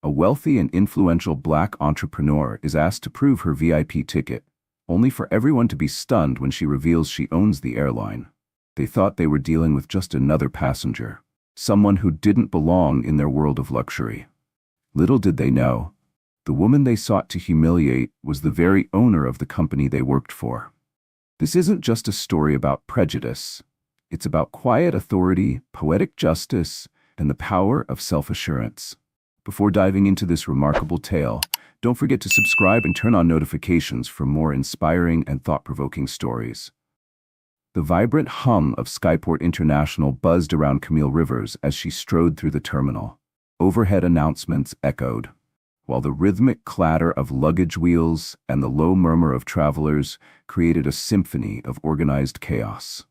A wealthy and influential black entrepreneur is asked to prove her VIP ticket, only for everyone to be stunned when she reveals she owns the airline. They thought they were dealing with just another passenger, someone who didn't belong in their world of luxury. Little did they know, the woman they sought to humiliate was the very owner of the company they worked for. This isn't just a story about prejudice. It's about quiet authority, poetic justice, and the power of self-assurance. Before diving into this remarkable tale, don't forget to subscribe and turn on notifications for more inspiring and thought-provoking stories. The vibrant hum of Skyport International buzzed around Camille Rivers as she strode through the terminal. Overhead announcements echoed, while the rhythmic clatter of luggage wheels and the low murmur of travelers created a symphony of organized chaos.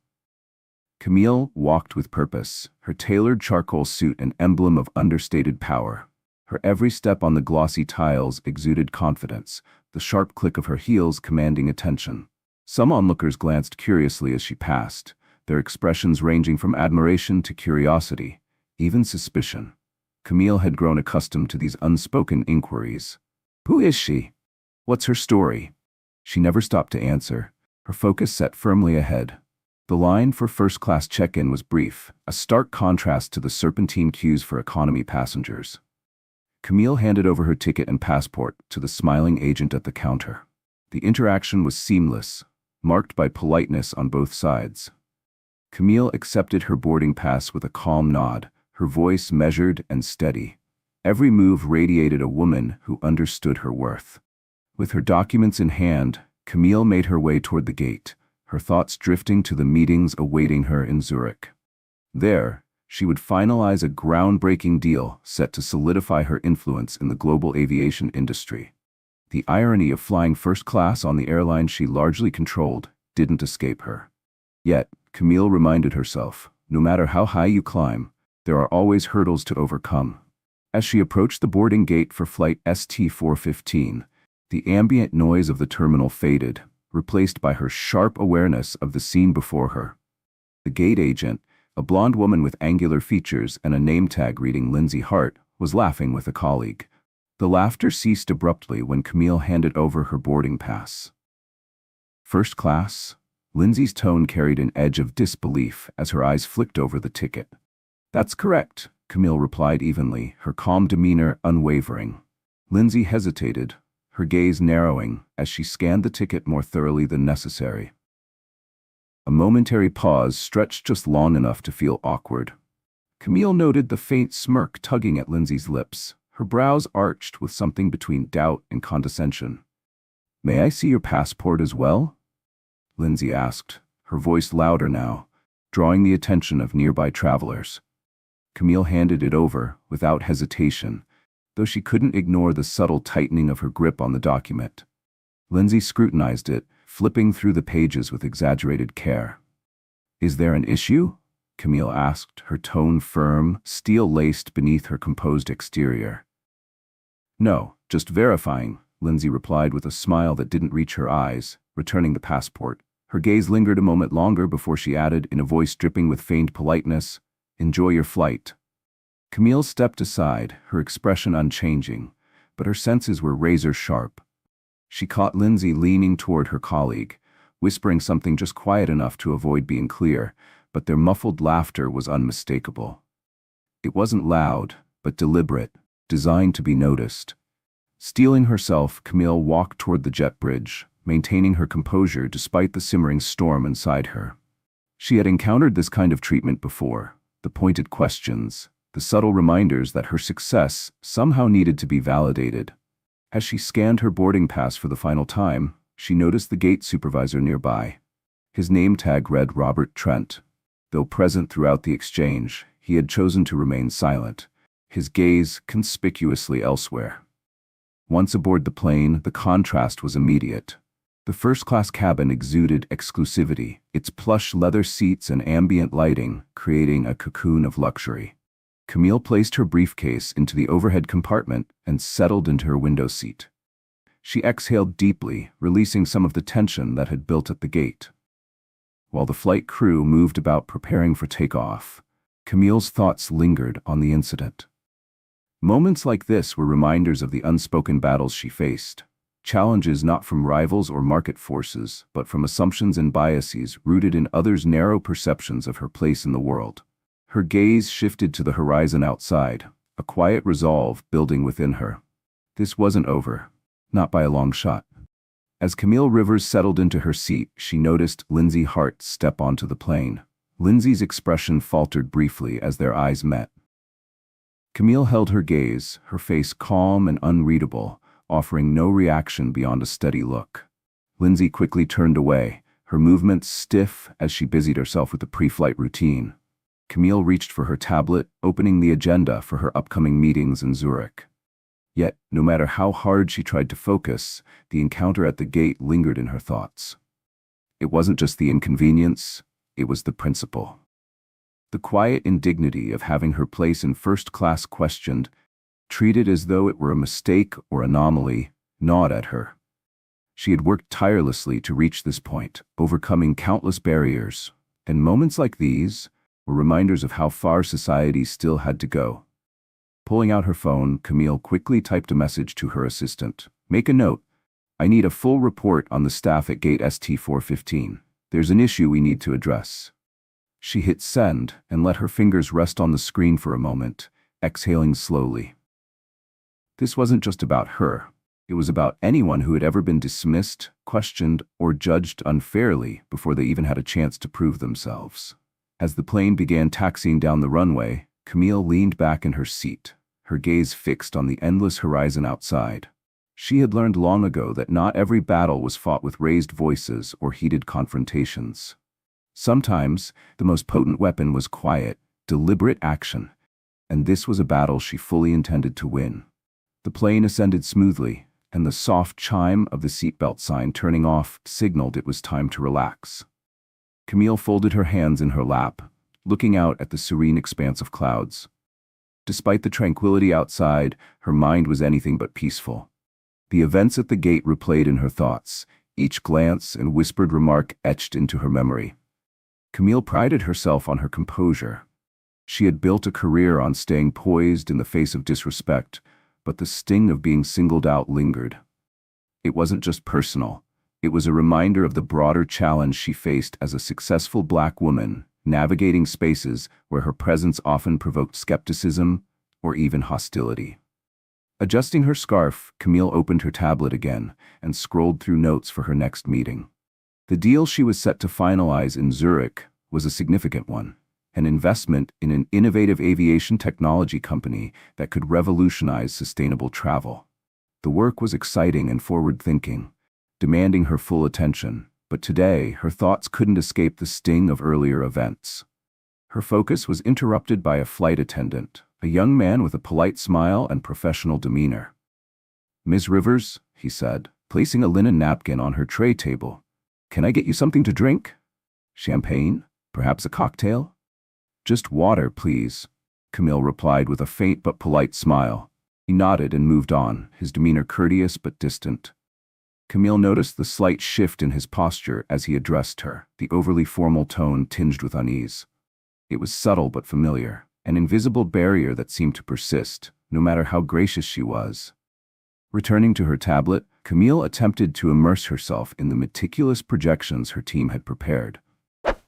Camille walked with purpose, her tailored charcoal suit an emblem of understated power. Her every step on the glossy tiles exuded confidence, the sharp click of her heels commanding attention. Some onlookers glanced curiously as she passed, their expressions ranging from admiration to curiosity, even suspicion. Camille had grown accustomed to these unspoken inquiries. Who is she? What's her story? She never stopped to answer, her focus set firmly ahead. The line for first-class check-in was brief, a stark contrast to the serpentine queues for economy passengers. Camille handed over her ticket and passport to the smiling agent at the counter. The interaction was seamless, marked by politeness on both sides. Camille accepted her boarding pass with a calm nod, her voice measured and steady. Every move radiated a woman who understood her worth. With her documents in hand, Camille made her way toward the gate, her thoughts drifting to the meetings awaiting her in Zurich. There, she would finalize a groundbreaking deal set to solidify her influence in the global aviation industry. The irony of flying first class on the airline she largely controlled didn't escape her. Yet, Camille reminded herself, no matter how high you climb, there are always hurdles to overcome. As she approached the boarding gate for flight ST-415, the ambient noise of the terminal faded, replaced by her sharp awareness of the scene before her. The gate agent, a blonde woman with angular features and a name tag reading Lindsay Hart, was laughing with a colleague. The laughter ceased abruptly when Camille handed over her boarding pass. First class? Lindsay's tone carried an edge of disbelief as her eyes flicked over the ticket. That's correct, Camille replied evenly, her calm demeanor unwavering. Lindsay hesitated, her gaze narrowing as she scanned the ticket more thoroughly than necessary. A momentary pause stretched just long enough to feel awkward. Camille noted the faint smirk tugging at Lindsay's lips, her brows arched with something between doubt and condescension. May I see your passport as well? Lindsay asked, her voice louder now, drawing the attention of nearby travelers. Camille handed it over, without hesitation, though she couldn't ignore the subtle tightening of her grip on the document. Lindsay scrutinized it, flipping through the pages with exaggerated care. Is there an issue? Camille asked, her tone firm, steel-laced beneath her composed exterior. No, just verifying, Lindsay replied with a smile that didn't reach her eyes, returning the passport. Her gaze lingered a moment longer before she added, in a voice dripping with feigned politeness, Enjoy your flight. Camille stepped aside, her expression unchanging, but her senses were razor-sharp. She caught Lindsay leaning toward her colleague, whispering something just quiet enough to avoid being clear, but their muffled laughter was unmistakable. It wasn't loud, but deliberate, designed to be noticed. Steeling herself, Camille walked toward the jet bridge, maintaining her composure despite the simmering storm inside her. She had encountered this kind of treatment before, the pointed questions, the subtle reminders that her success somehow needed to be validated. As she scanned her boarding pass for the final time, she noticed the gate supervisor nearby. His name tag read Robert Trent. Though present throughout the exchange, he had chosen to remain silent, his gaze conspicuously elsewhere. Once aboard the plane, the contrast was immediate. The first-class cabin exuded exclusivity, its plush leather seats and ambient lighting creating a cocoon of luxury. Camille placed her briefcase into the overhead compartment and settled into her window seat. She exhaled deeply, releasing some of the tension that had built at the gate. While the flight crew moved about preparing for takeoff, Camille's thoughts lingered on the incident. Moments like this were reminders of the unspoken battles she faced. Challenges not from rivals or market forces, but from assumptions and biases rooted in others' narrow perceptions of her place in the world. Her gaze shifted to the horizon outside, a quiet resolve building within her. This wasn't over. Not by a long shot. As Camille Rivers settled into her seat, she noticed Lindsay Hart step onto the plane. Lindsay's expression faltered briefly as their eyes met. Camille held her gaze, her face calm and unreadable, offering no reaction beyond a steady look. Lindsay quickly turned away, her movements stiff as she busied herself with the pre-flight routine. Camille reached for her tablet, opening the agenda for her upcoming meetings in Zurich. Yet, no matter how hard she tried to focus, the encounter at the gate lingered in her thoughts. It wasn't just the inconvenience, it was the principle. The quiet indignity of having her place in first class questioned, treated as though it were a mistake or anomaly, gnawed at her. She had worked tirelessly to reach this point, overcoming countless barriers, and moments like these were reminders of how far society still had to go. Pulling out her phone, Camille quickly typed a message to her assistant. "Make a note. I need a full report on the staff at gate ST415. There's an issue we need to address." She hit send and let her fingers rest on the screen for a moment, exhaling slowly. This wasn't just about her. It was about anyone who had ever been dismissed, questioned, or judged unfairly before they even had a chance to prove themselves. As the plane began taxiing down the runway, Camille leaned back in her seat, her gaze fixed on the endless horizon outside. She had learned long ago that not every battle was fought with raised voices or heated confrontations. Sometimes, the most potent weapon was quiet, deliberate action, and this was a battle she fully intended to win. The plane ascended smoothly, and the soft chime of the seatbelt sign turning off signaled it was time to relax. Camille folded her hands in her lap, looking out at the serene expanse of clouds. Despite the tranquility outside, her mind was anything but peaceful. The events at the gate replayed in her thoughts, each glance and whispered remark etched into her memory. Camille prided herself on her composure. She had built a career on staying poised in the face of disrespect, but the sting of being singled out lingered. It wasn't just personal. It was a reminder of the broader challenge she faced as a successful Black woman, navigating spaces where her presence often provoked skepticism or even hostility. Adjusting her scarf, Camille opened her tablet again and scrolled through notes for her next meeting. The deal she was set to finalize in Zurich was a significant one, an investment in an innovative aviation technology company that could revolutionize sustainable travel. The work was exciting and forward-thinking, demanding her full attention, but today her thoughts couldn't escape the sting of earlier events. Her focus was interrupted by a flight attendant, a young man with a polite smile and professional demeanor. "Ms. Rivers," he said, placing a linen napkin on her tray table, "can I get you something to drink? Champagne? Perhaps a cocktail?" "Just water, please," Camille replied with a faint but polite smile. He nodded and moved on, his demeanor courteous but distant. Camille noticed the slight shift in his posture as he addressed her, the overly formal tone tinged with unease. It was subtle but familiar, an invisible barrier that seemed to persist, no matter how gracious she was. Returning to her tablet, Camille attempted to immerse herself in the meticulous projections her team had prepared.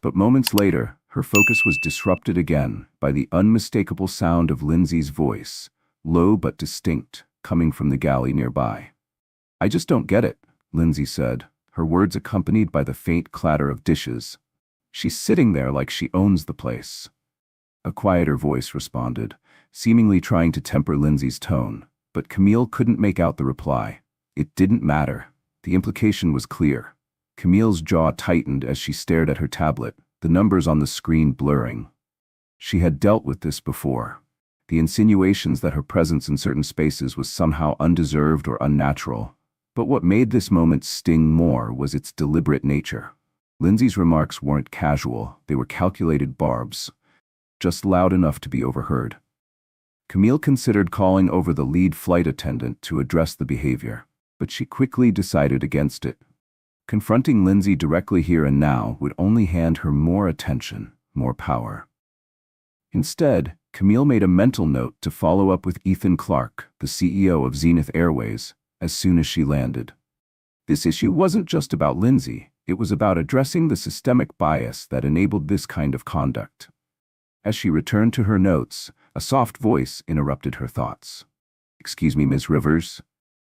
But moments later, her focus was disrupted again by the unmistakable sound of Lindsay's voice, low but distinct, coming from the galley nearby. "I just don't get it," Lindsay said, her words accompanied by the faint clatter of dishes. "She's sitting there like she owns the place." A quieter voice responded, seemingly trying to temper Lindsay's tone, but Camille couldn't make out the reply. It didn't matter. The implication was clear. Camille's jaw tightened as she stared at her tablet, the numbers on the screen blurring. She had dealt with this before. The insinuations that her presence in certain spaces was somehow undeserved or unnatural. But what made this moment sting more was its deliberate nature. Lindsay's remarks weren't casual, they were calculated barbs, just loud enough to be overheard. Camille considered calling over the lead flight attendant to address the behavior, but she quickly decided against it. Confronting Lindsay directly here and now would only hand her more attention, more power. Instead, Camille made a mental note to follow up with Ethan Clark, the CEO of Zenith Airways, as soon as she landed. This issue wasn't just about Lindsay, it was about addressing the systemic bias that enabled this kind of conduct. As she returned to her notes, a soft voice interrupted her thoughts. "Excuse me, Ms. Rivers."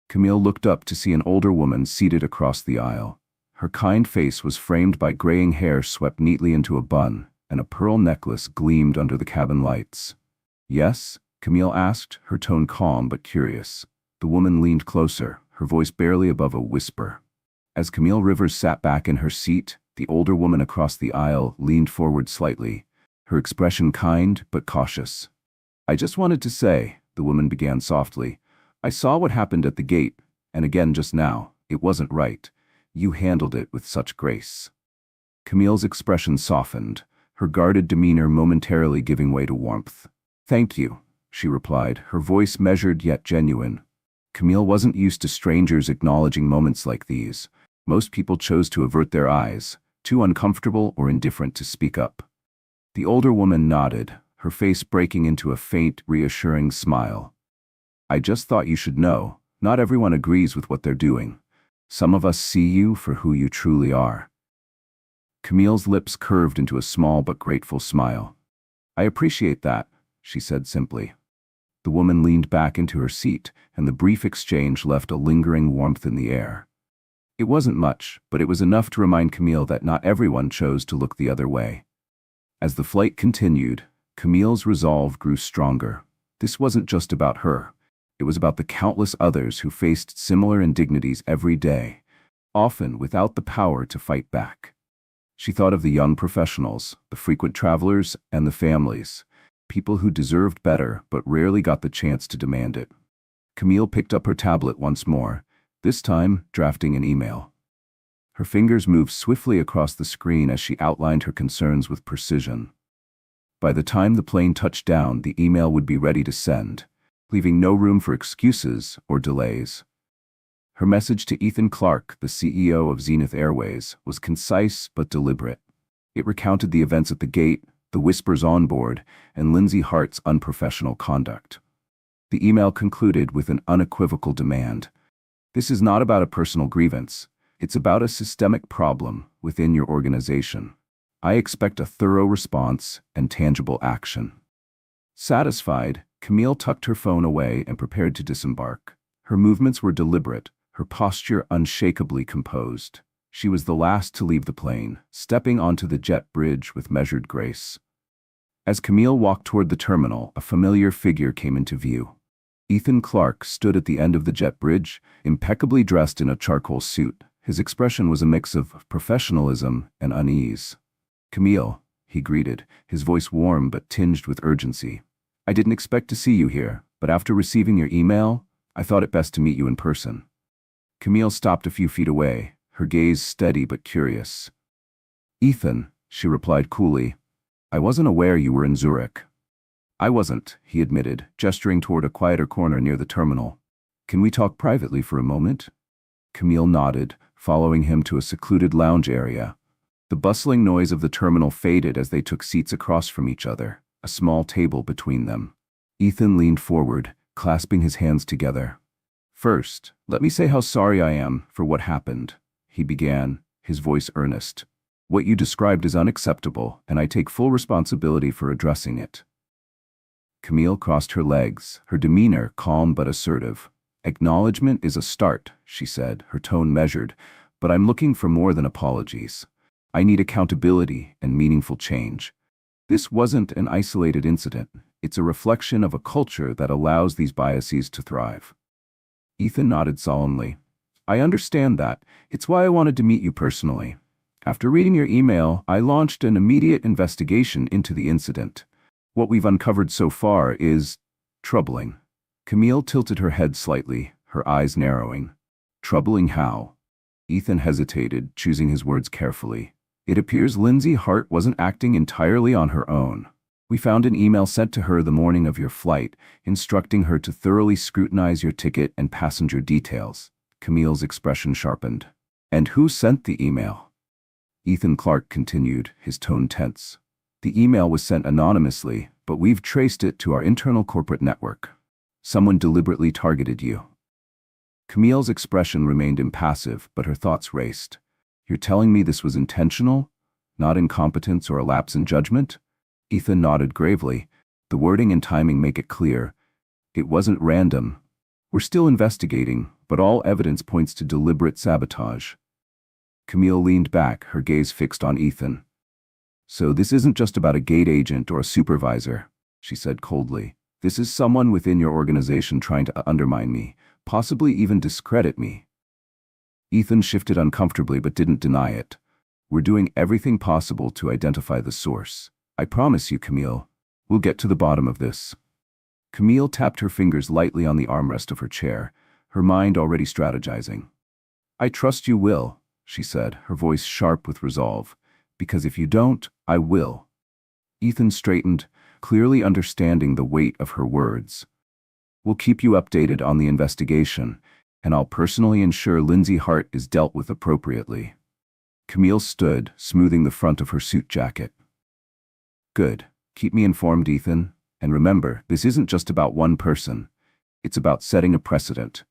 Camille looked up to see an older woman seated across the aisle. Her kind face was framed by graying hair swept neatly into a bun, and a pearl necklace gleamed under the cabin lights. "Yes?" Camille asked, her tone calm but curious. The woman leaned closer, her voice barely above a whisper. As Camille Rivers sat back in her seat, the older woman across the aisle leaned forward slightly, her expression kind but cautious. "I just wanted to say," the woman began softly, "I saw what happened at the gate, and again just now. It wasn't right. You handled it with such grace." Camille's expression softened, her guarded demeanor momentarily giving way to warmth. "Thank you," she replied, her voice measured yet genuine. Camille wasn't used to strangers acknowledging moments like these. Most people chose to avert their eyes, too uncomfortable or indifferent to speak up. The older woman nodded, her face breaking into a faint, reassuring smile. "I just thought you should know, not everyone agrees with what they're doing. Some of us see you for who you truly are." Camille's lips curved into a small but grateful smile. "I appreciate that," she said simply. The woman leaned back into her seat, and the brief exchange left a lingering warmth in the air. It wasn't much, but it was enough to remind Camille that not everyone chose to look the other way. As the flight continued, Camille's resolve grew stronger. This wasn't just about her. It was about the countless others who faced similar indignities every day, often without the power to fight back. She thought of the young professionals, the frequent travelers, and the families, people who deserved better but rarely got the chance to demand it. Camille picked up her tablet once more, this time drafting an email. Her fingers moved swiftly across the screen as she outlined her concerns with precision. By the time the plane touched down, the email would be ready to send, leaving no room for excuses or delays. Her message to Ethan Clark, the CEO of Zenith Airways, was concise but deliberate. It recounted the events at the gate, the whispers on board, and Lindsay Hart's unprofessional conduct. The email concluded with an unequivocal demand. "This is not about a personal grievance. It's about a systemic problem within your organization. I expect a thorough response and tangible action." Satisfied, Camille tucked her phone away and prepared to disembark. Her movements were deliberate, her posture unshakably composed. She was the last to leave the plane, stepping onto the jet bridge with measured grace. As Camille walked toward the terminal, a familiar figure came into view. Ethan Clark stood at the end of the jet bridge, impeccably dressed in a charcoal suit. His expression was a mix of professionalism and unease. "Camille," he greeted, his voice warm but tinged with urgency. "I didn't expect to see you here, but after receiving your email, I thought it best to meet you in person." Camille stopped a few feet away, her gaze steady but curious. "Ethan," she replied coolly, "I wasn't aware you were in Zurich." "I wasn't," he admitted, gesturing toward a quieter corner near the terminal. "Can we talk privately for a moment?" Camille nodded, following him to a secluded lounge area. The bustling noise of the terminal faded as they took seats across from each other, a small table between them. Ethan leaned forward, clasping his hands together. "First, let me say how sorry I am for what happened," he began, his voice earnest. "What you described is unacceptable, and I take full responsibility for addressing it." Camille crossed her legs, her demeanor calm but assertive. "Acknowledgement is a start," she said, her tone measured, "but I'm looking for more than apologies. I need accountability and meaningful change. This wasn't an isolated incident. It's a reflection of a culture that allows these biases to thrive." Ethan nodded solemnly. "I understand that. It's why I wanted to meet you personally. After reading your email, I launched an immediate investigation into the incident. What we've uncovered so far is troubling." Camille tilted her head slightly, her eyes narrowing. "Troubling how?" Ethan hesitated, choosing his words carefully. "It appears Lindsay Hart wasn't acting entirely on her own. We found an email sent to her the morning of your flight, instructing her to thoroughly scrutinize your ticket and passenger details." Camille's expression sharpened. "And who sent the email?" Ethan Clark continued, his tone tense. The email was sent anonymously, but we've traced it to our internal corporate network. Someone deliberately targeted you. Camille's expression remained impassive, but her thoughts raced. You're telling me this was intentional? Not incompetence or a lapse in judgment? Ethan nodded gravely. The wording and timing make it clear. It wasn't random. We're still investigating, but all evidence points to deliberate sabotage. Camille leaned back, her gaze fixed on Ethan. So this isn't just about a gate agent or a supervisor, she said coldly. This is someone within your organization trying to undermine me, possibly even discredit me. Ethan shifted uncomfortably but didn't deny it. We're doing everything possible to identify the source. I promise you, Camille, we'll get to the bottom of this. Camille tapped her fingers lightly on the armrest of her chair, her mind already strategizing. I trust you will, she said, her voice sharp with resolve, because if you don't, I will. Ethan straightened, clearly understanding the weight of her words. We'll keep you updated on the investigation, and I'll personally ensure Lindsay Hart is dealt with appropriately. Camille stood, smoothing the front of her suit jacket. Good. Keep me informed, Ethan. And remember, this isn't just about one person. It's about setting a precedent.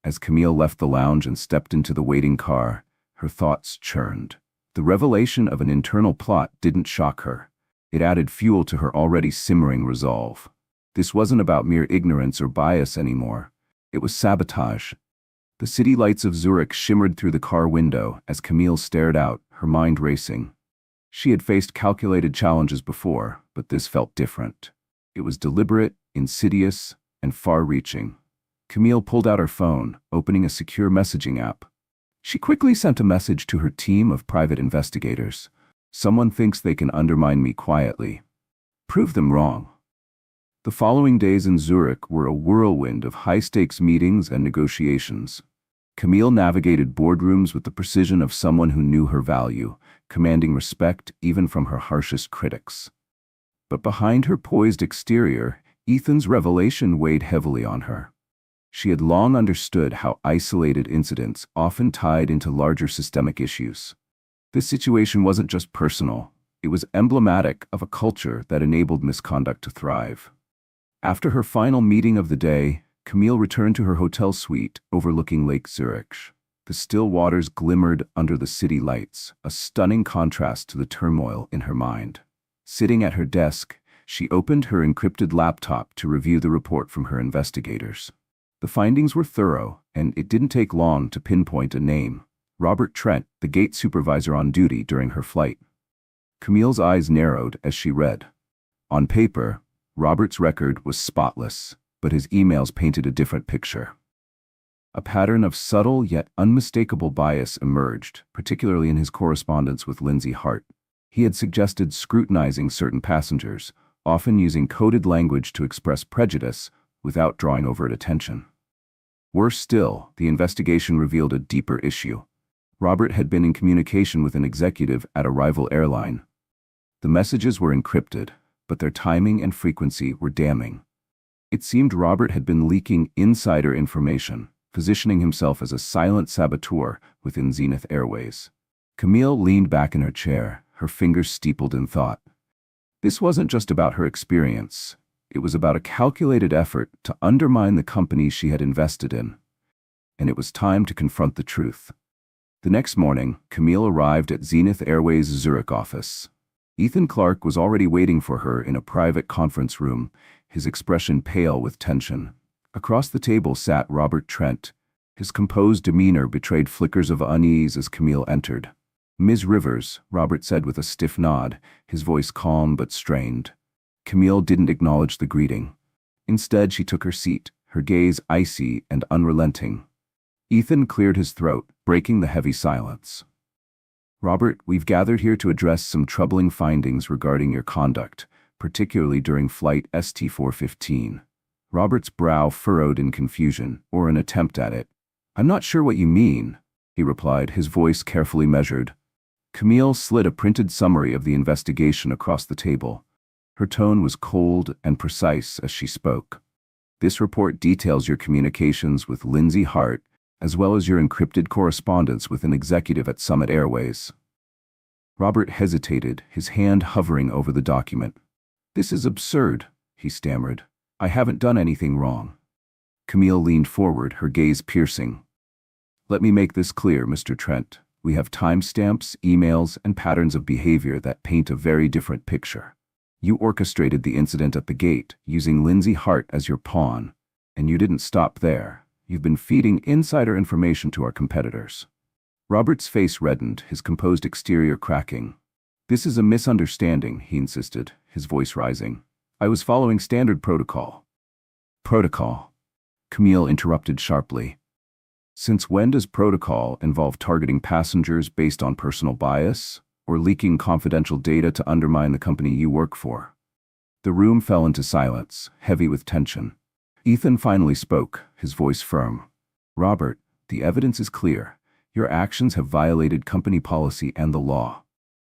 As Camille left the lounge and stepped into the waiting car, her thoughts churned. The revelation of an internal plot didn't shock her. It added fuel to her already simmering resolve. This wasn't about mere ignorance or bias anymore. It was sabotage. The city lights of Zurich shimmered through the car window as Camille stared out, her mind racing. She had faced calculated challenges before, but this felt different. It was deliberate, insidious, and far-reaching. Camille pulled out her phone, opening a secure messaging app. She quickly sent a message to her team of private investigators. Someone thinks they can undermine me quietly. Prove them wrong. The following days in Zurich were a whirlwind of high-stakes meetings and negotiations. Camille navigated boardrooms with the precision of someone who knew her value, commanding respect even from her harshest critics. But behind her poised exterior, Ethan's revelation weighed heavily on her. She had long understood how isolated incidents often tied into larger systemic issues. This situation wasn't just personal, it was emblematic of a culture that enabled misconduct to thrive. After her final meeting of the day, Camille returned to her hotel suite overlooking Lake Zurich. The still waters glimmered under the city lights, a stunning contrast to the turmoil in her mind. Sitting at her desk, she opened her encrypted laptop to review the report from her investigators. The findings were thorough, and it didn't take long to pinpoint a name: Robert Trent, the gate supervisor on duty during her flight. Camille's eyes narrowed as she read. On paper, Robert's record was spotless, but his emails painted a different picture. A pattern of subtle yet unmistakable bias emerged, particularly in his correspondence with Lindsay Hart. He had suggested scrutinizing certain passengers, often using coded language to express prejudice without drawing overt attention. Worse still, the investigation revealed a deeper issue. Robert had been in communication with an executive at a rival airline. The messages were encrypted, but their timing and frequency were damning. It seemed Robert had been leaking insider information, positioning himself as a silent saboteur within Zenith Airways. Camille leaned back in her chair, her fingers steepled in thought. This wasn't just about her experience. It was about a calculated effort to undermine the company she had invested in. And it was time to confront the truth. The next morning, Camille arrived at Zenith Airways' Zurich office. Ethan Clark was already waiting for her in a private conference room, his expression pale with tension. Across the table sat Robert Trent. His composed demeanor betrayed flickers of unease as Camille entered. "Ms. Rivers," Robert said with a stiff nod, his voice calm but strained. Camille didn't acknowledge the greeting. Instead, she took her seat, her gaze icy and unrelenting. Ethan cleared his throat, breaking the heavy silence. "Robert, we've gathered here to address some troubling findings regarding your conduct, particularly during Flight ST-415. Robert's brow furrowed in confusion, or an attempt at it. "I'm not sure what you mean," he replied, his voice carefully measured. Camille slid a printed summary of the investigation across the table. Her tone was cold and precise as she spoke. "This report details your communications with Lindsay Hart, as well as your encrypted correspondence with an executive at Summit Airways." Robert hesitated, his hand hovering over the document. "This is absurd," he stammered. "I haven't done anything wrong." Camille leaned forward, her gaze piercing. "Let me make this clear, Mr. Trent. We have timestamps, emails, and patterns of behavior that paint a very different picture. You orchestrated the incident at the gate, using Lindsay Hart as your pawn. And you didn't stop there. You've been feeding insider information to our competitors." Robert's face reddened, his composed exterior cracking. "This is a misunderstanding," he insisted, his voice rising. "I was following standard protocol." "Protocol?" Camille interrupted sharply. "Since when does protocol involve targeting passengers based on personal bias, or leaking confidential data to undermine the company you work for?" The room fell into silence, heavy with tension. Ethan finally spoke, his voice firm. "Robert, the evidence is clear. Your actions have violated company policy and the law.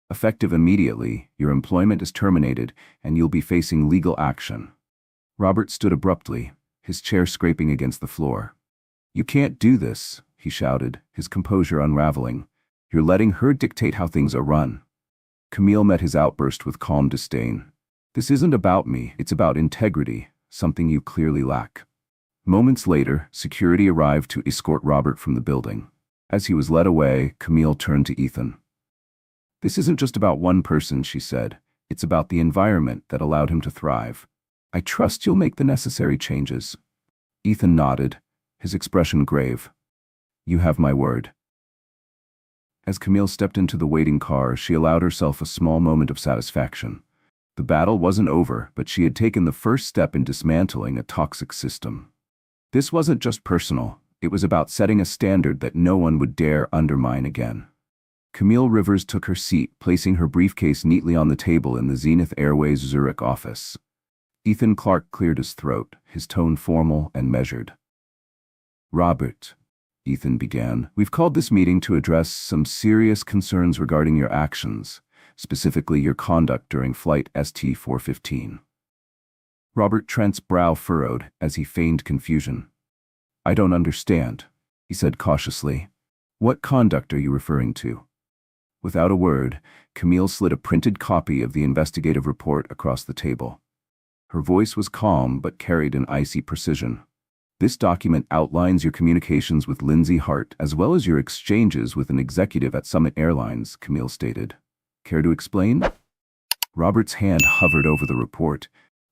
Effective immediately, your employment is terminated and you'll be facing legal action." Robert stood abruptly, his chair scraping against the floor. "You can't do this," he shouted, his composure unraveling. "You're letting her dictate how things are run." Camille met his outburst with calm disdain. "This isn't about me, it's about integrity, something you clearly lack." Moments later, security arrived to escort Robert from the building. As he was led away, Camille turned to Ethan. "This isn't just about one person," she said. "It's about the environment that allowed him to thrive. I trust you'll make the necessary changes." Ethan nodded, his expression grave. "You have my word." As Camille stepped into the waiting car, she allowed herself a small moment of satisfaction. The battle wasn't over, but she had taken the first step in dismantling a toxic system. This wasn't just personal, it was about setting a standard that no one would dare undermine again. Camille Rivers took her seat, placing her briefcase neatly on the table in the Zenith Airways Zurich office. Ethan Clark cleared his throat, his tone formal and measured. "Robert," Ethan began, "we've called this meeting to address some serious concerns regarding your actions, specifically your conduct during Flight ST-415. Robert Trent's brow furrowed as he feigned confusion. "I don't understand," he said cautiously. "What conduct are you referring to?" Without a word, Camille slid a printed copy of the investigative report across the table. Her voice was calm but carried an icy precision. "This document outlines your communications with Lindsay Hart as well as your exchanges with an executive at Summit Airlines," Camille stated. "Care to explain?" Robert's hand hovered over the report,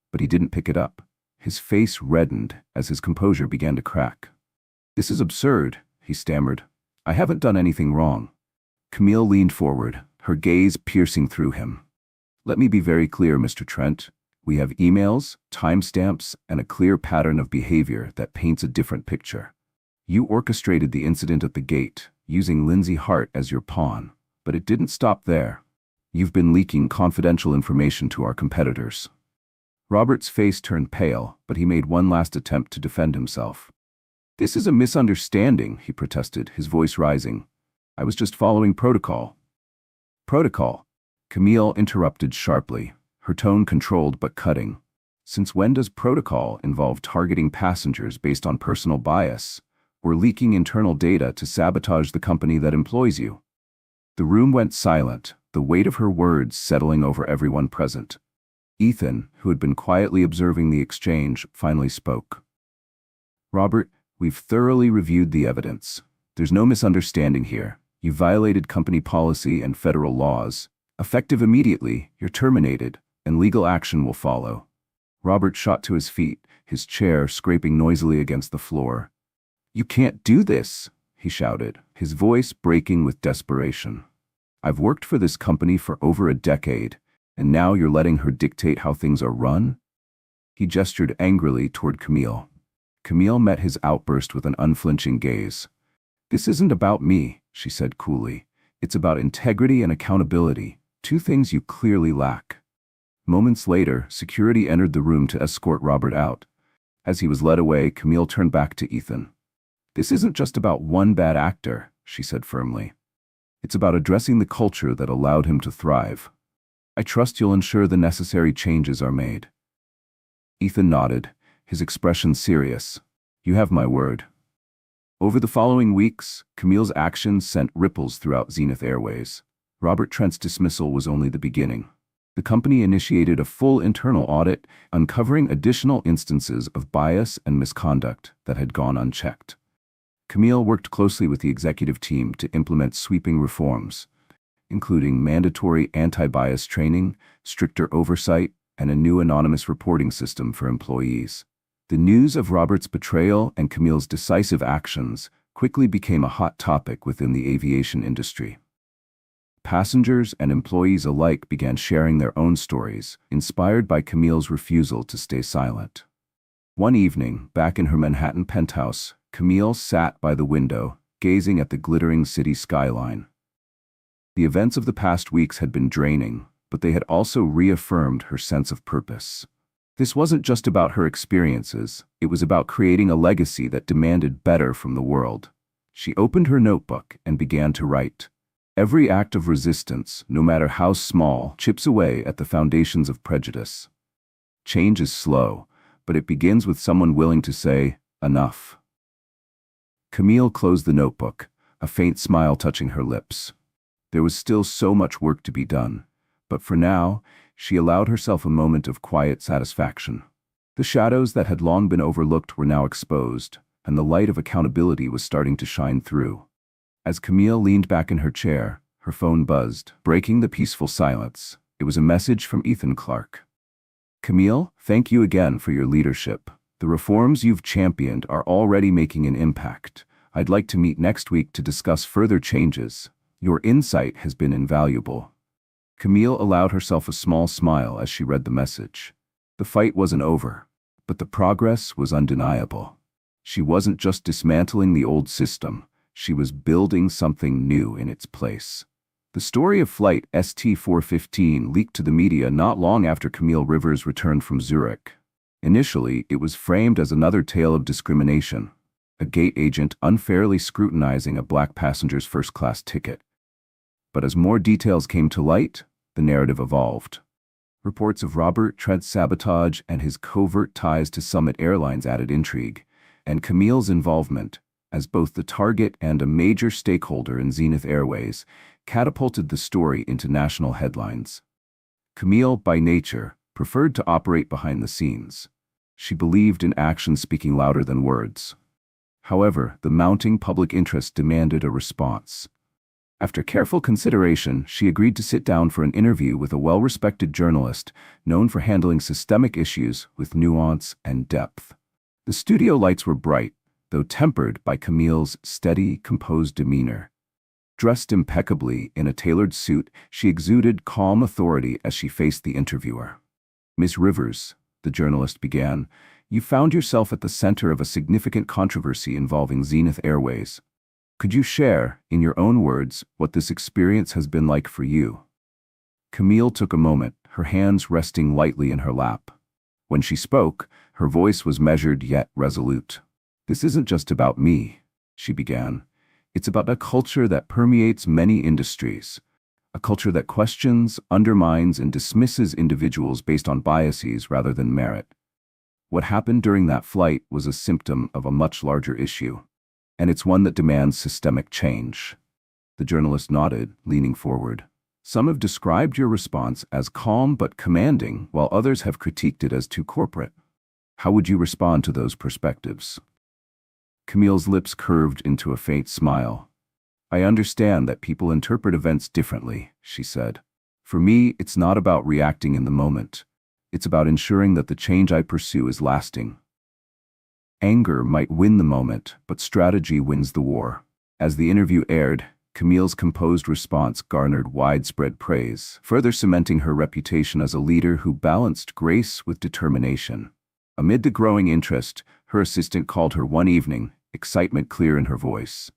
but he didn't pick it up. His face reddened as his composure began to crack. "This is absurd," he stammered. "I haven't done anything wrong." Camille leaned forward, her gaze piercing through him. "Let me be very clear, Mr. Trent. We have emails, timestamps, and a clear pattern of behavior that paints a different picture. You orchestrated the incident at the gate, using Lindsay Hart as your pawn, but it didn't stop there. You've been leaking confidential information to our competitors." Robert's face turned pale, but he made one last attempt to defend himself. "This is a misunderstanding," he protested, his voice rising. "I was just following protocol." "Protocol?" Camille interrupted sharply, her tone controlled but cutting. "Since when does protocol involve targeting passengers based on personal bias, or leaking internal data to sabotage the company that employs you?" The room went silent, the weight of her words settling over everyone present. Ethan, who had been quietly observing the exchange, finally spoke. "Robert, we've thoroughly reviewed the evidence. There's no misunderstanding here. You violated company policy and federal laws. Effective immediately, you're terminated, and legal action will follow." Robert shot to his feet, his chair scraping noisily against the floor. "You can't do this," he shouted, his voice breaking with desperation. "I've worked for this company for over a decade, and now you're letting her dictate how things are run?" He gestured angrily toward Camille. Camille met his outburst with an unflinching gaze. "This isn't about me," she said coolly. "It's about integrity and accountability, two things you clearly lack." Moments later, security entered the room to escort Robert out. As he was led away, Camille turned back to Ethan. "This isn't just about one bad actor," she said firmly. "It's about addressing the culture that allowed him to thrive. I trust you'll ensure the necessary changes are made." Ethan nodded, his expression serious. "You have my word." Over the following weeks, Camille's actions sent ripples throughout Zenith Airways. Robert Trent's dismissal was only the beginning. The company initiated a full internal audit, uncovering additional instances of bias and misconduct that had gone unchecked. Camille worked closely with the executive team to implement sweeping reforms, including mandatory anti-bias training, stricter oversight, and a new anonymous reporting system for employees. The news of Robert's betrayal and Camille's decisive actions quickly became a hot topic within the aviation industry. Passengers and employees alike began sharing their own stories, inspired by Camille's refusal to stay silent. One evening, back in her Manhattan penthouse, Camille sat by the window, gazing at the glittering city skyline. The events of the past weeks had been draining, but they had also reaffirmed her sense of purpose. This wasn't just about her experiences, it was about creating a legacy that demanded better from the world. She opened her notebook and began to write. Every act of resistance, no matter how small, chips away at the foundations of prejudice. Change is slow, but it begins with someone willing to say, enough. Camille closed the notebook, a faint smile touching her lips. There was still so much work to be done, but for now, she allowed herself a moment of quiet satisfaction. The shadows that had long been overlooked were now exposed, and the light of accountability was starting to shine through. As Camille leaned back in her chair, her phone buzzed, breaking the peaceful silence. It was a message from Ethan Clark. Camille, thank you again for your leadership. The reforms you've championed are already making an impact. I'd like to meet next week to discuss further changes. Your insight has been invaluable. Camille allowed herself a small smile as she read the message. The fight wasn't over, but the progress was undeniable. She wasn't just dismantling the old system, she was building something new in its place. The story of Flight ST-415 leaked to the media not long after Camille Rivers returned from Zurich. Initially, it was framed as another tale of discrimination, a gate agent unfairly scrutinizing a black passenger's first-class ticket. But as more details came to light, the narrative evolved. Reports of Robert Trent's sabotage and his covert ties to Summit Airlines added intrigue, and Camille's involvement, as both the target and a major stakeholder in Zenith Airways, catapulted the story into national headlines. Camille, by nature, preferred to operate behind the scenes. She believed in actions speaking louder than words. However, the mounting public interest demanded a response. After careful consideration, she agreed to sit down for an interview with a well-respected journalist known for handling systemic issues with nuance and depth. The studio lights were bright, though tempered by Camille's steady, composed demeanor. Dressed impeccably in a tailored suit, she exuded calm authority as she faced the interviewer. Miss Rivers, the journalist began, you found yourself at the center of a significant controversy involving Zenith Airways. Could you share, in your own words, what this experience has been like for you? Camille took a moment, her hands resting lightly in her lap. When she spoke, her voice was measured yet resolute. This isn't just about me, she began. It's about a culture that permeates many industries. A culture that questions, undermines, and dismisses individuals based on biases rather than merit. What happened during that flight was a symptom of a much larger issue, and it's one that demands systemic change. The journalist nodded, leaning forward. Some have described your response as calm but commanding, while others have critiqued it as too corporate. How would you respond to those perspectives? Camille's lips curved into a faint smile. I understand that people interpret events differently, she said. For me, it's not about reacting in the moment. It's about ensuring that the change I pursue is lasting. Anger might win the moment, but strategy wins the war. As the interview aired, Camille's composed response garnered widespread praise, further cementing her reputation as a leader who balanced grace with determination. Amid the growing interest, her assistant called her one evening, excitement clear in her voice.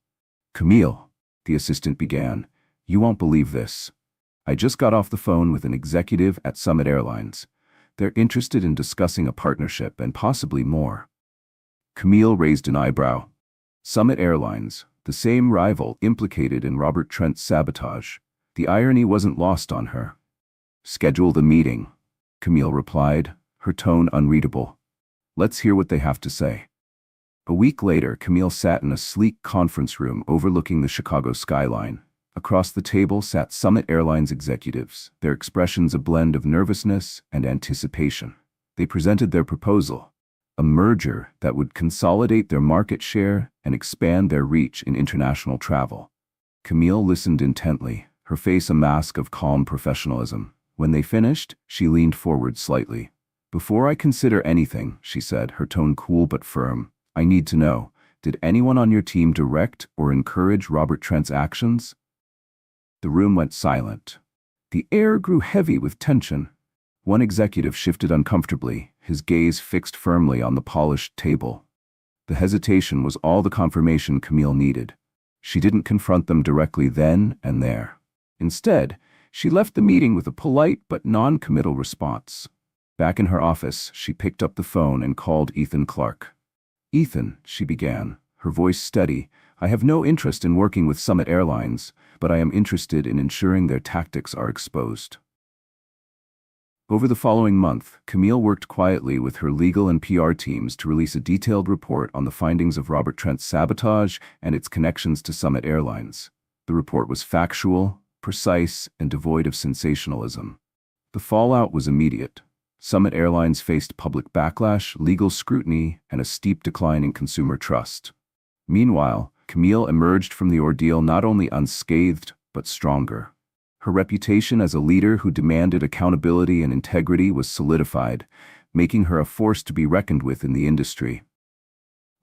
Camille, the assistant began, you won't believe this. I just got off the phone with an executive at Summit Airlines. They're interested in discussing a partnership and possibly more. Camille raised an eyebrow. Summit Airlines, the same rival implicated in Robert Trent's sabotage. The irony wasn't lost on her. Schedule the meeting, Camille replied, her tone unreadable. Let's hear what they have to say. A week later, Camille sat in a sleek conference room overlooking the Chicago skyline. Across the table sat Summit Airlines executives, their expressions a blend of nervousness and anticipation. They presented their proposal, a merger that would consolidate their market share and expand their reach in international travel. Camille listened intently, her face a mask of calm professionalism. When they finished, she leaned forward slightly. "Before I consider anything," she said, her tone cool but firm, "I need to know, did anyone on your team direct or encourage Robert Trent's actions?" The room went silent. The air grew heavy with tension. One executive shifted uncomfortably, his gaze fixed firmly on the polished table. The hesitation was all the confirmation Camille needed. She didn't confront them directly then and there. Instead, she left the meeting with a polite but non-committal response. Back in her office, she picked up the phone and called Ethan Clark. "Ethan," she began, her voice steady, "I have no interest in working with Summit Airlines, but I am interested in ensuring their tactics are exposed." Over the following month, Camille worked quietly with her legal and PR teams to release a detailed report on the findings of Robert Trent's sabotage and its connections to Summit Airlines. The report was factual, precise, and devoid of sensationalism. The fallout was immediate. Summit Airlines faced public backlash, legal scrutiny, and a steep decline in consumer trust. Meanwhile, Camille emerged from the ordeal not only unscathed, but stronger. Her reputation as a leader who demanded accountability and integrity was solidified, making her a force to be reckoned with in the industry.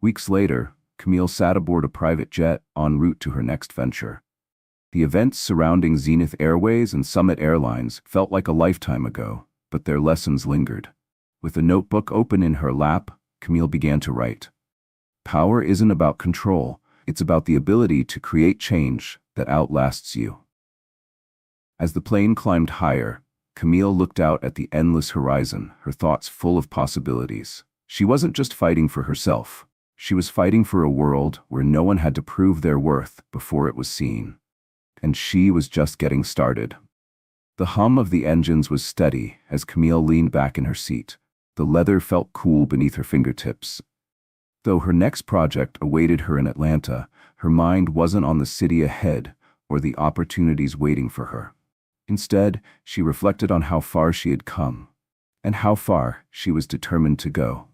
Weeks later, Camille sat aboard a private jet en route to her next venture. The events surrounding Zenith Airways and Summit Airlines felt like a lifetime ago, but their lessons lingered. With a notebook open in her lap, Camille began to write. Power isn't about control, it's about the ability to create change that outlasts you. As the plane climbed higher, Camille looked out at the endless horizon, her thoughts full of possibilities. She wasn't just fighting for herself. She was fighting for a world where no one had to prove their worth before it was seen. And she was just getting started. The hum of the engines was steady as Camille leaned back in her seat. The leather felt cool beneath her fingertips. Though her next project awaited her in Atlanta, her mind wasn't on the city ahead or the opportunities waiting for her. Instead, she reflected on how far she had come, and how far she was determined to go.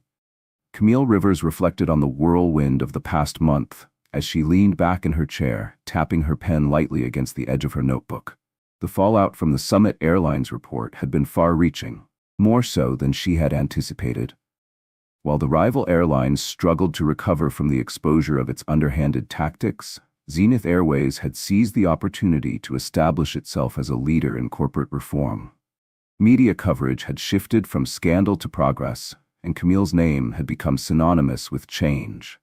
Camille Rivers reflected on the whirlwind of the past month as she leaned back in her chair, tapping her pen lightly against the edge of her notebook. The fallout from the Summit Airlines report had been far-reaching, more so than she had anticipated. While the rival airlines struggled to recover from the exposure of its underhanded tactics, Zenith Airways had seized the opportunity to establish itself as a leader in corporate reform. Media coverage had shifted from scandal to progress, and Camille's name had become synonymous with change.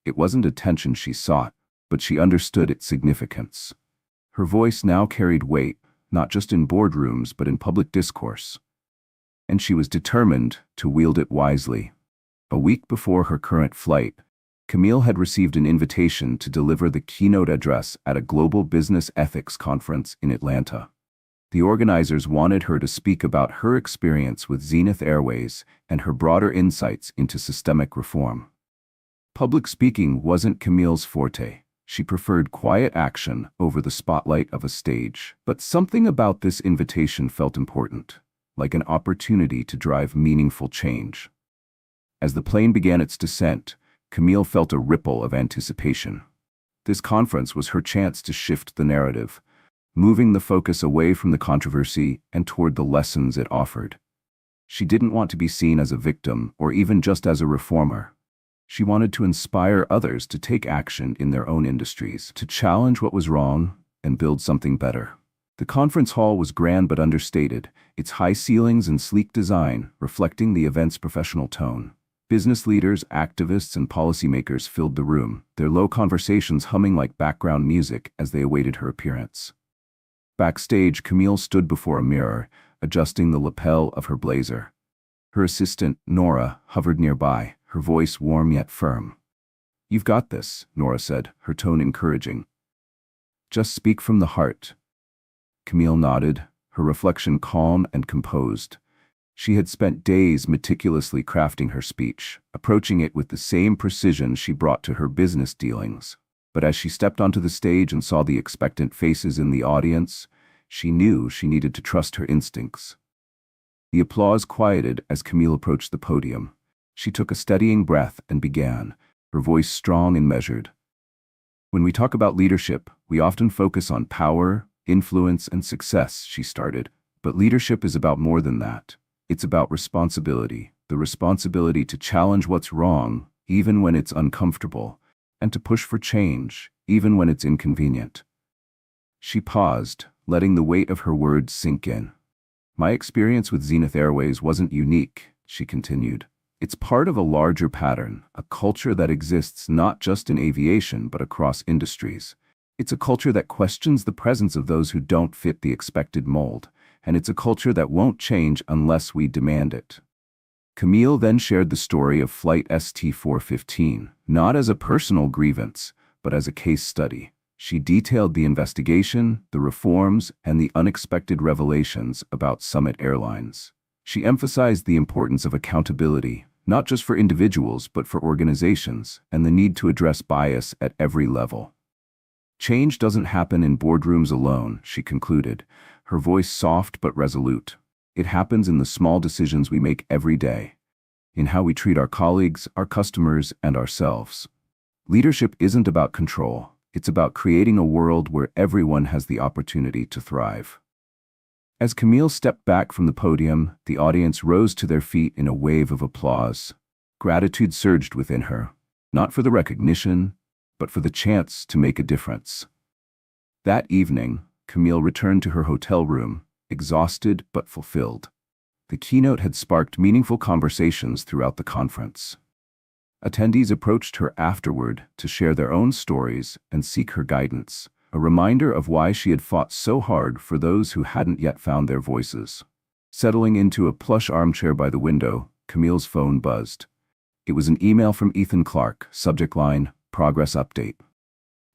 It wasn't attention she sought, but she understood its significance. Her voice now carried weight, not just in boardrooms but in public discourse. And she was determined to wield it wisely. A week before her current flight, Camille had received an invitation to deliver the keynote address at a global business ethics conference in Atlanta. The organizers wanted her to speak about her experience with Zenith Airways and her broader insights into systemic reform. Public speaking wasn't Camille's forte. She preferred quiet action over the spotlight of a stage. But something about this invitation felt important, like an opportunity to drive meaningful change. As the plane began its descent, Camille felt a ripple of anticipation. This conference was her chance to shift the narrative, moving the focus away from the controversy and toward the lessons it offered. She didn't want to be seen as a victim or even just as a reformer. She wanted to inspire others to take action in their own industries, to challenge what was wrong and build something better. The conference hall was grand but understated, its high ceilings and sleek design reflecting the event's professional tone. Business leaders, activists, and policymakers filled the room, their low conversations humming like background music as they awaited her appearance. Backstage, Camille stood before a mirror, adjusting the lapel of her blazer. Her assistant, Nora, hovered nearby, her voice warm yet firm. "You've got this," Nora said, her tone encouraging. "Just speak from the heart." Camille nodded, her reflection calm and composed. She had spent days meticulously crafting her speech, approaching it with the same precision she brought to her business dealings. But as she stepped onto the stage and saw the expectant faces in the audience, she knew she needed to trust her instincts. The applause quieted as Camille approached the podium. She took a steadying breath and began, her voice strong and measured. "When we talk about leadership, we often focus on power, influence, and success," she started. "But leadership is about more than that. It's about responsibility, the responsibility to challenge what's wrong, even when it's uncomfortable, and to push for change, even when it's inconvenient." She paused, letting the weight of her words sink in. "My experience with Zenith Airways wasn't unique," she continued. "It's part of a larger pattern, a culture that exists not just in aviation but across industries. It's a culture that questions the presence of those who don't fit the expected mold, and it's a culture that won't change unless we demand it." Camille then shared the story of Flight ST-415, not as a personal grievance, but as a case study. She detailed the investigation, the reforms, and the unexpected revelations about Summit Airlines. She emphasized the importance of accountability, not just for individuals but for organizations, and the need to address bias at every level. "Change doesn't happen in boardrooms alone," she concluded, her voice soft but resolute. "It happens in the small decisions we make every day, in how we treat our colleagues, our customers, and ourselves. Leadership isn't about control. It's about creating a world where everyone has the opportunity to thrive." As Camille stepped back from the podium, the audience rose to their feet in a wave of applause. Gratitude surged within her, not for the recognition, but for the chance to make a difference. That evening, Camille returned to her hotel room, exhausted but fulfilled. The keynote had sparked meaningful conversations throughout the conference. Attendees approached her afterward to share their own stories and seek her guidance, a reminder of why she had fought so hard for those who hadn't yet found their voices. Settling into a plush armchair by the window, Camille's phone buzzed. It was an email from Ethan Clark, subject line, "Progress Update."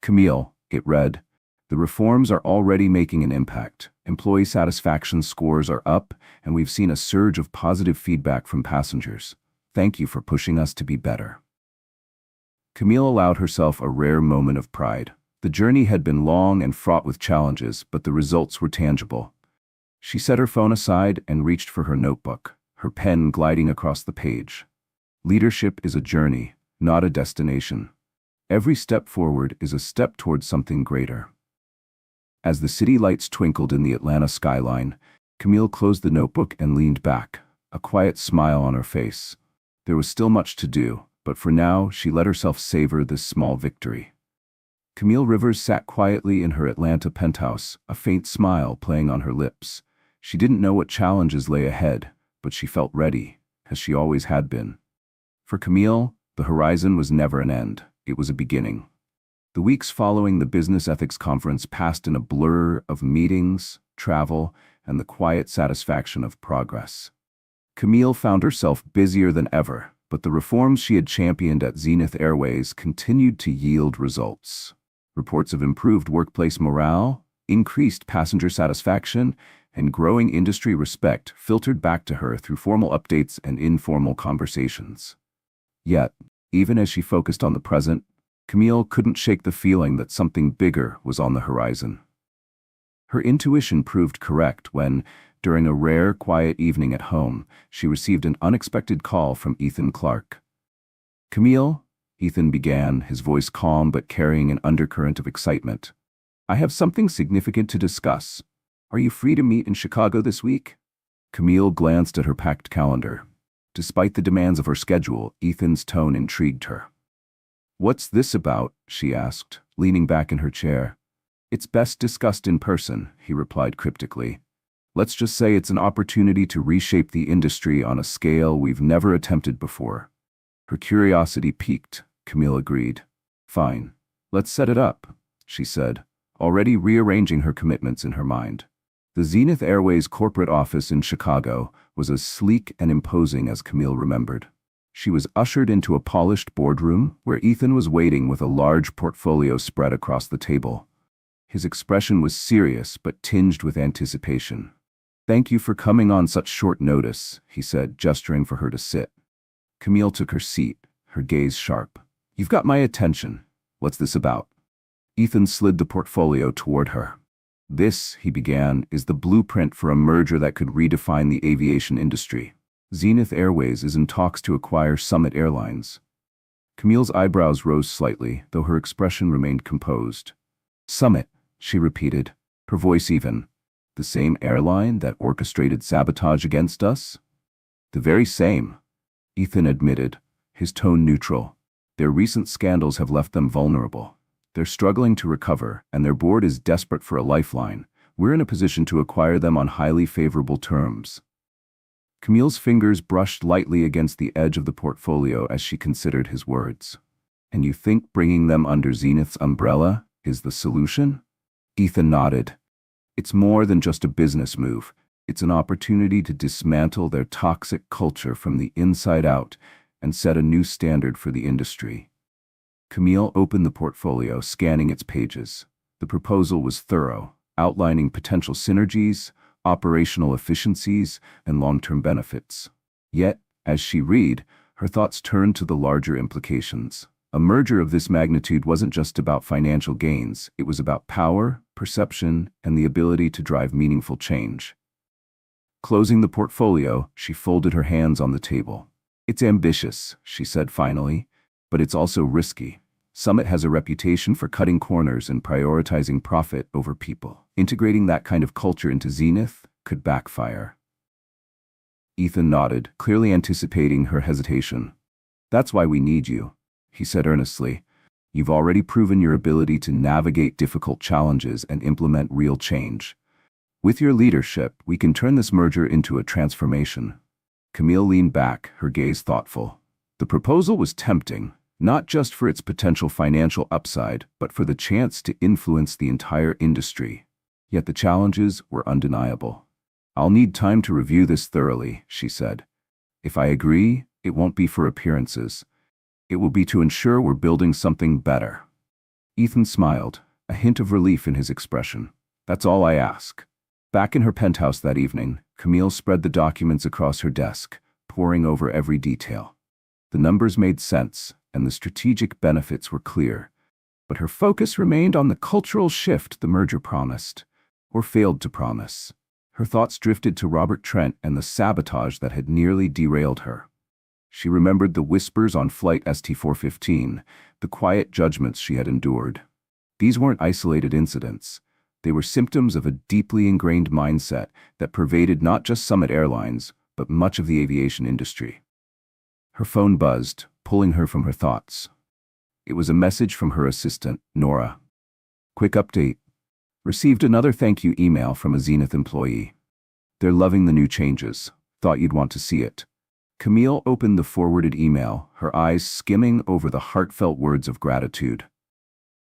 "Camille," it read, "the reforms are already making an impact. Employee satisfaction scores are up, and we've seen a surge of positive feedback from passengers. Thank you for pushing us to be better." Camille allowed herself a rare moment of pride. The journey had been long and fraught with challenges, but the results were tangible. She set her phone aside and reached for her notebook, her pen gliding across the page. Leadership is a journey, not a destination. Every step forward is a step towards something greater. As the city lights twinkled in the Atlanta skyline, Camille closed the notebook and leaned back, a quiet smile on her face. There was still much to do, but for now she let herself savor this small victory. Camille Rivers sat quietly in her Atlanta penthouse, a faint smile playing on her lips. She didn't know what challenges lay ahead, but she felt ready, as she always had been. For Camille, the horizon was never an end, it was a beginning. The weeks following the Business Ethics Conference passed in a blur of meetings, travel, and the quiet satisfaction of progress. Camille found herself busier than ever, but the reforms she had championed at Zenith Airways continued to yield results. Reports of improved workplace morale, increased passenger satisfaction, and growing industry respect filtered back to her through formal updates and informal conversations. Yet, even as she focused on the present, Camille couldn't shake the feeling that something bigger was on the horizon. Her intuition proved correct when, during a rare, quiet evening at home, she received an unexpected call from Ethan Clark. "Camille," Ethan began, his voice calm but carrying an undercurrent of excitement. "I have something significant to discuss. Are you free to meet in Chicago this week?" Camille glanced at her packed calendar. Despite the demands of her schedule, Ethan's tone intrigued her. "What's this about?" she asked, leaning back in her chair. "It's best discussed in person," he replied cryptically. "Let's just say it's an opportunity to reshape the industry on a scale we've never attempted before." Her curiosity piqued, Camille agreed. "Fine, let's set it up," she said, already rearranging her commitments in her mind. The Zenith Airways corporate office in Chicago was as sleek and imposing as Camille remembered. She was ushered into a polished boardroom where Ethan was waiting with a large portfolio spread across the table. His expression was serious but tinged with anticipation. "Thank you for coming on such short notice," he said, gesturing for her to sit. Camille took her seat, her gaze sharp. "You've got my attention. What's this about?" Ethan slid the portfolio toward her. This, he began, is the blueprint for a merger that could redefine the aviation industry. Zenith Airways is in talks to acquire Summit Airlines. Camille's eyebrows rose slightly, though her expression remained composed. Summit, she repeated, her voice even. The same airline that orchestrated sabotage against us? The very same, Ethan admitted, his tone neutral. Their recent scandals have left them vulnerable. They're struggling to recover, and their board is desperate for a lifeline. We're in a position to acquire them on highly favorable terms. Camille's fingers brushed lightly against the edge of the portfolio as she considered his words. And you think bringing them under Zenith's umbrella is the solution? Ethan nodded. It's more than just a business move. It's an opportunity to dismantle their toxic culture from the inside out and set a new standard for the industry. Camille opened the portfolio, scanning its pages. The proposal was thorough, outlining potential synergies, operational efficiencies, and long-term benefits. Yet, as she read, her thoughts turned to the larger implications. A merger of this magnitude wasn't just about financial gains, it was about power, perception, and the ability to drive meaningful change. Closing the portfolio, she folded her hands on the table. It's ambitious, she said finally, but it's also risky. Summit has a reputation for cutting corners and prioritizing profit over people. Integrating that kind of culture into Zenith could backfire. Ethan nodded, clearly anticipating her hesitation. That's why we need you, he said earnestly. You've already proven your ability to navigate difficult challenges and implement real change. With your leadership, we can turn this merger into a transformation. Camille leaned back, her gaze thoughtful. The proposal was tempting, not just for its potential financial upside, but for the chance to influence the entire industry. Yet the challenges were undeniable. I'll need time to review this thoroughly, she said. If I agree, it won't be for appearances. It will be to ensure we're building something better. Ethan smiled, a hint of relief in his expression. That's all I ask. Back in her penthouse that evening, Camille spread the documents across her desk, poring over every detail. The numbers made sense, and the strategic benefits were clear, but her focus remained on the cultural shift the merger promised, or failed to promise. Her thoughts drifted to Robert Trent and the sabotage that had nearly derailed her. She remembered the whispers on Flight ST-415, the quiet judgments she had endured. These weren't isolated incidents. They were symptoms of a deeply ingrained mindset that pervaded not just Summit Airlines, but much of the aviation industry. Her phone buzzed, pulling her from her thoughts. It was a message from her assistant, Nora. Quick update. Received another thank you email from a Zenith employee. They're loving the new changes. Thought you'd want to see it. Camille opened the forwarded email, her eyes skimming over the heartfelt words of gratitude.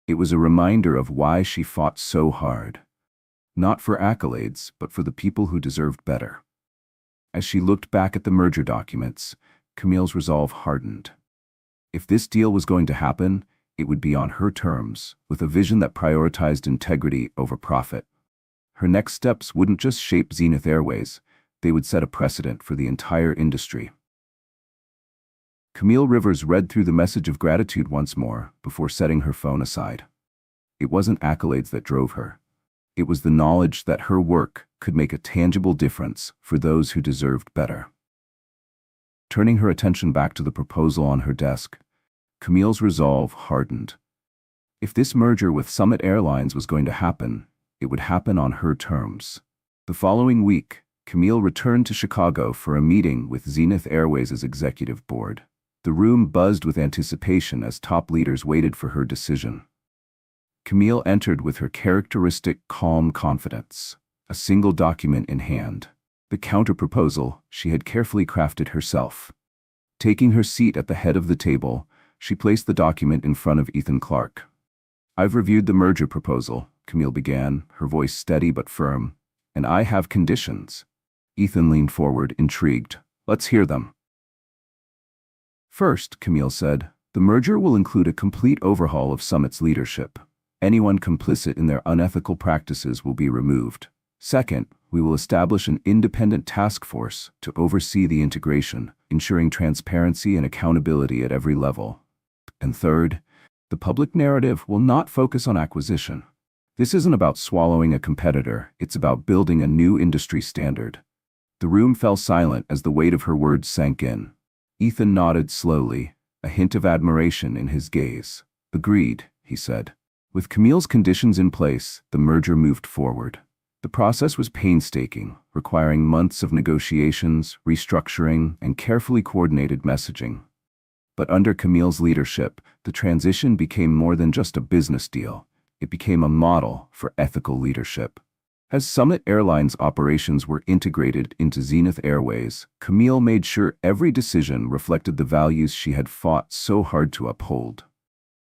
It was a reminder of why she fought so hard. Not for accolades, but for the people who deserved better. As she looked back at the merger documents, Camille's resolve hardened. If this deal was going to happen, it would be on her terms, with a vision that prioritized integrity over profit. Her next steps wouldn't just shape Zenith Airways, they would set a precedent for the entire industry. Camille Rivers read through the message of gratitude once more before setting her phone aside. It wasn't accolades that drove her. It was the knowledge that her work could make a tangible difference for those who deserved better. Turning her attention back to the proposal on her desk, Camille's resolve hardened. If this merger with Summit Airlines was going to happen, it would happen on her terms. The following week, Camille returned to Chicago for a meeting with Zenith Airways' executive board. The room buzzed with anticipation as top leaders waited for her decision. Camille entered with her characteristic calm confidence, a single document in hand, the counterproposal she had carefully crafted herself. Taking her seat at the head of the table, she placed the document in front of Ethan Clark. I've reviewed the merger proposal, Camille began, her voice steady but firm, and I have conditions. Ethan leaned forward, intrigued. Let's hear them. First, Camille said, the merger will include a complete overhaul of Summit's leadership. Anyone complicit in their unethical practices will be removed. Second, we will establish an independent task force to oversee the integration, ensuring transparency and accountability at every level. And third, The public narrative will not focus on acquisition. This isn't about swallowing a competitor, it's about building a new industry standard. The room fell silent as the weight of her words sank in. Ethan nodded slowly, a hint of admiration in his gaze. Agreed, he said. With Camille's conditions in place, the merger moved forward. The process was painstaking, requiring months of negotiations, restructuring, and carefully coordinated messaging. But under Camille's leadership, the transition became more than just a business deal. It became a model for ethical leadership. As Summit Airlines operations were integrated into Zenith Airways, Camille made sure every decision reflected the values she had fought so hard to uphold.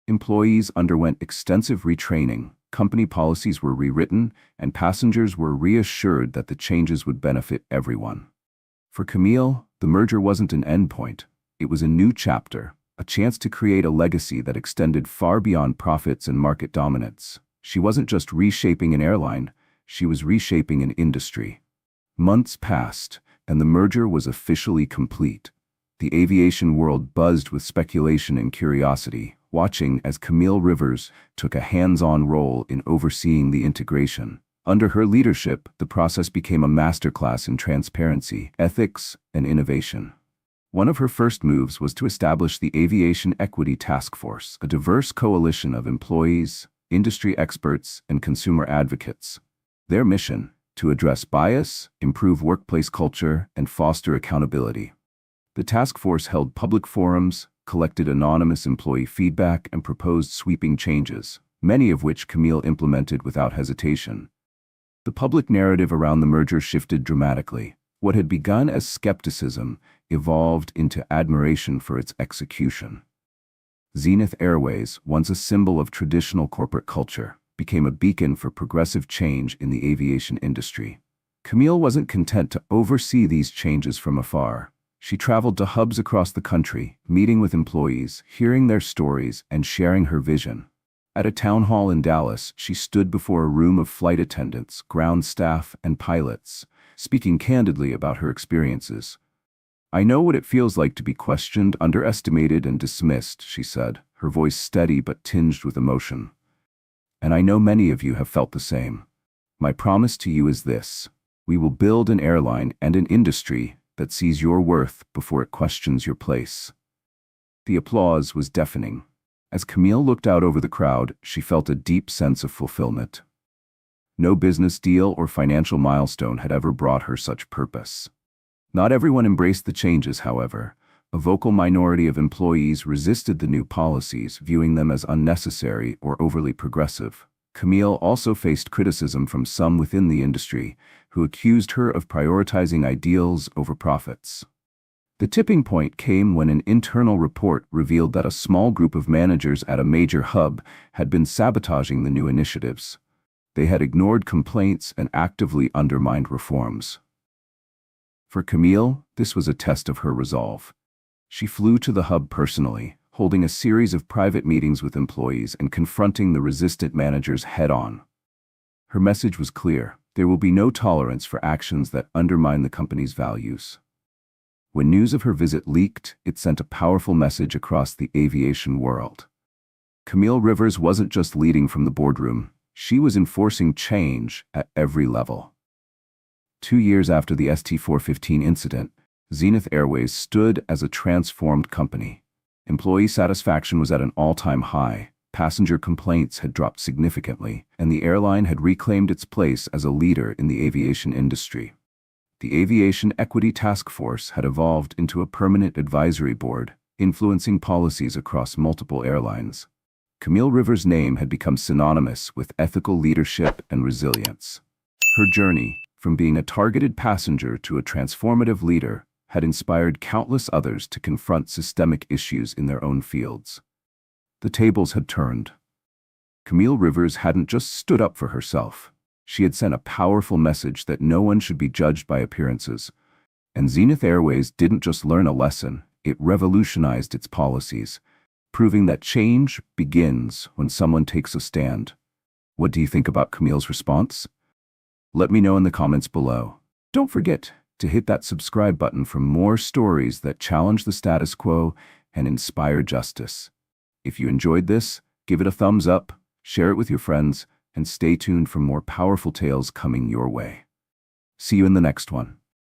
Employees underwent extensive retraining, company policies were rewritten, and passengers were reassured that the changes would benefit everyone. For Camille, the merger wasn't an endpoint. It was a new chapter, a chance to create a legacy that extended far beyond profits and market dominance. She wasn't just reshaping an airline, she was reshaping an industry. Months passed, and the merger was officially complete. The aviation world buzzed with speculation and curiosity, watching as Camille Rivers took a hands-on role in overseeing the integration. Under her leadership, the process became a masterclass in transparency, ethics, and innovation. One of her first moves was to establish the Aviation Equity Task Force, a diverse coalition of employees, industry experts, and consumer advocates. Their mission: to address bias, improve workplace culture, and foster accountability. The task force held public forums, collected anonymous employee feedback, and proposed sweeping changes, many of which Camille implemented without hesitation. The public narrative around the merger shifted dramatically. What had begun as skepticism evolved into admiration for its execution. Zenith Airways, once a symbol of traditional corporate culture, became a beacon for progressive change in the aviation industry. Camille wasn't content to oversee these changes from afar. She traveled to hubs across the country, meeting with employees, hearing their stories, and sharing her vision. At a town hall in Dallas, she stood before a room of flight attendants, ground staff, and pilots, speaking candidly about her experiences. "I know what it feels like to be questioned, underestimated, and dismissed," she said, her voice steady but tinged with emotion. "And I know many of you have felt the same. My promise to you is this: we will build an airline and an industry that sees your worth before it questions your place." The applause was deafening. As Camille looked out over the crowd, she felt a deep sense of fulfillment. No business deal or financial milestone had ever brought her such purpose. Not everyone embraced the changes, however. A vocal minority of employees resisted the new policies, viewing them as unnecessary or overly progressive. Camille also faced criticism from some within the industry, who accused her of prioritizing ideals over profits. The tipping point came when an internal report revealed that a small group of managers at a major hub had been sabotaging the new initiatives. They had ignored complaints and actively undermined reforms. For Camille, this was a test of her resolve. She flew to the hub personally, holding a series of private meetings with employees and confronting the resistant managers head-on. Her message was clear: there will be no tolerance for actions that undermine the company's values. When news of her visit leaked, it sent a powerful message across the aviation world. Camille Rivers wasn't just leading from the boardroom, she was enforcing change at every level. 2 years after the ST-415 incident, Zenith Airways stood as a transformed company. Employee satisfaction was at an all-time high, passenger complaints had dropped significantly, and the airline had reclaimed its place as a leader in the aviation industry. The Aviation Equity Task Force had evolved into a permanent advisory board, influencing policies across multiple airlines. Camille Rivers' name had become synonymous with ethical leadership and resilience. Her journey, from being a targeted passenger to a transformative leader, had inspired countless others to confront systemic issues in their own fields. The tables had turned. Camille Rivers hadn't just stood up for herself. She had sent a powerful message that no one should be judged by appearances. And Zenith Airways didn't just learn a lesson, it revolutionized its policies, proving that change begins when someone takes a stand. What do you think about Camille's response? Let me know in the comments below. Don't forget to hit that subscribe button for more stories that challenge the status quo and inspire justice. If you enjoyed this, Give it a thumbs up, share it with your friends, and stay tuned for more powerful tales coming your way. See you in the next one.